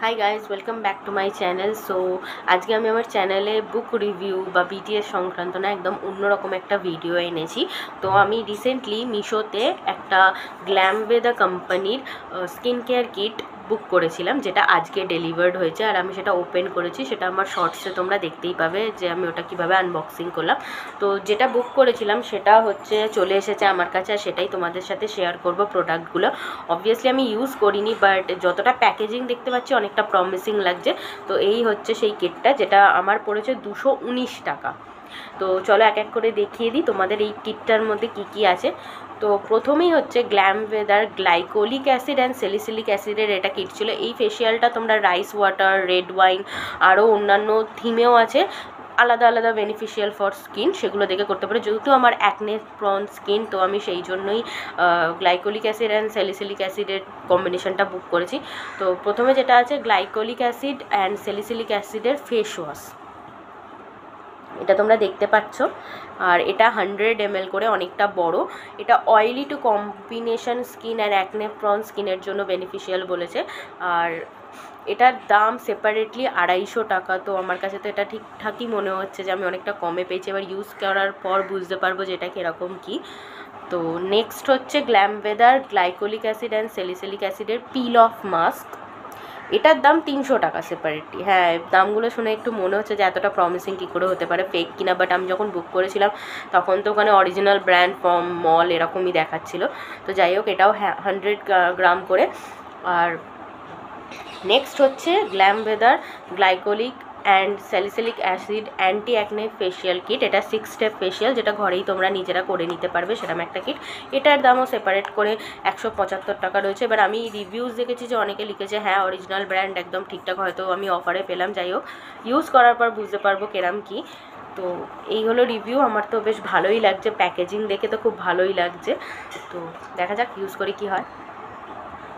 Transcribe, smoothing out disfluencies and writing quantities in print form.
Hi guys, welcome back to my channel. So আজকে আমি আমার চ্যানেলে বুক রিভিউ বা বিটিএস সংক্রান্ত না একদম অন্যরকম একটা ভিডিও এনেছি। তো আমি রিসেন্টলি মিশোতে একটা গ্ল্যামওয়েদা কোম্পানির স্কিন কেয়ার কিট বুক করেছিলাম, যেটা আজকে ডেলিভার্ড হয়েছে। আর আমি সেটা ওপেন করেছি, সেটা আমার শর্টসে তোমরা দেখতেই পাবে যে আমি ওটা কীভাবে আনবক্সিং করলাম। তো যেটা বুক করেছিলাম সেটা হচ্ছে চলে এসেছে আমার কাছে, আর সেটাই তোমাদের সাথে শেয়ার করব প্রোডাক্টগুলো। অবভিয়াসলি আমি ইউজ করিনি, বাট যতটা প্যাকেজিং দেখতে পাচ্ছি অনেকটা প্রমিসিং লাগছে। তো এই হচ্ছে সেই কিটটা, যেটা আমার পড়েছে 219 টাকা। তো চলো এক এক করে দেখিয়ে দিই তোমাদের এই কিটটার মধ্যে কি কি আছে। তো প্রথমেই হচ্ছে গ্ল্যামওয়েদার গ্লাইকোলিক অ্যাসিড অ্যান্ড স্যালিসিলিক অ্যাসিডের এটা কিট ছিল। এই ফেসিয়ালটা তোমরা রাইস ওয়াটার, রেড ওয়াইন, আরও অন্যান্য থিমেও আছে, আলাদা আলাদা বেনিফিশিয়াল ফর স্কিন, সেগুলো দেখে করতে পারো। যেহেতু আমার অ্যাকনে প্রন স্কিন, তো আমি সেই জন্যই গ্লাইকোলিক অ্যাসিড অ্যান্ড স্যালিসিলিক অ্যাসিডের কম্বিনেশনটা বুক করেছি। তো প্রথমে যেটা আছে গ্লাইকোলিক অ্যাসিড অ্যান্ড স্যালিসিলিক অ্যাসিডের ফেস ওয়াশ, এটা তোমরা দেখতে পাচ্ছ। আর এটা 100 ml করে, অনেকটা বড়। এটা oily two combination skin and acne prawn স্কিনের জন্য বেনিফিশিয়াল বলেছে। আর এটার দাম সেপারেটলি 250 টাকা। তো আমার কাছে তো এটা ঠিকঠাকই মনে হচ্ছে যে আমি অনেকটা কমে পেয়েছি। এবার ইউজ করার পর বুঝতে পারবো যে এটা কীরকম কী। তো নেক্সট হচ্ছে গ্ল্যামওয়েদার গ্লাইকোলিক অ্যাসিড অ্যান্ড স্যালিসিলিক অ্যাসিডের পিল অফ মাস্ক। এটার দাম 300 টাকা সেপারেটলি। হ্যাঁ, দামগুলো শুনে একটু মনে হচ্ছে যে এতটা প্রমিসিং কী করে হতে পারে, ফেক কিনা। বাট আমি যখন বুক করেছিলাম তখন তো ওখানে অরিজিনাল ব্র্যান্ড ফ্রম মল এরকমই দেখাচ্ছিল। তো যাই হোক, এটাও 100 গ্রাম করে। আর নেক্সট হচ্ছে গ্ল্যামওয়েদার glycolic and salicylic acid anti acne facial kit. এটা 6 স্টেপ ফেশিয়াল, যেটা ঘরেই তোমরা নিজেরা করে নিতে পারবে, সেরকম একটা কিট। এটার দামও সেপারেট করে 175 টাকা রয়েছে। এবার আমি রিভিউজ দেখেছি যে অনেকে লিখেছে হ্যাঁ অরিজিনাল ব্র্যান্ড, একদম ঠিকঠাক, হয়তো আমি অফারে পেলাম। যাই হোক, ইউজ করার পর বুঝতে পারবো কেরাম কী। তো এই হলো রিভিউ। আমার তো বেশ ভালোই লাগছে, প্যাকেজিং দেখে তো খুব ভালোই লাগছে। তো দেখা যাক ইউজ করে কী হয়।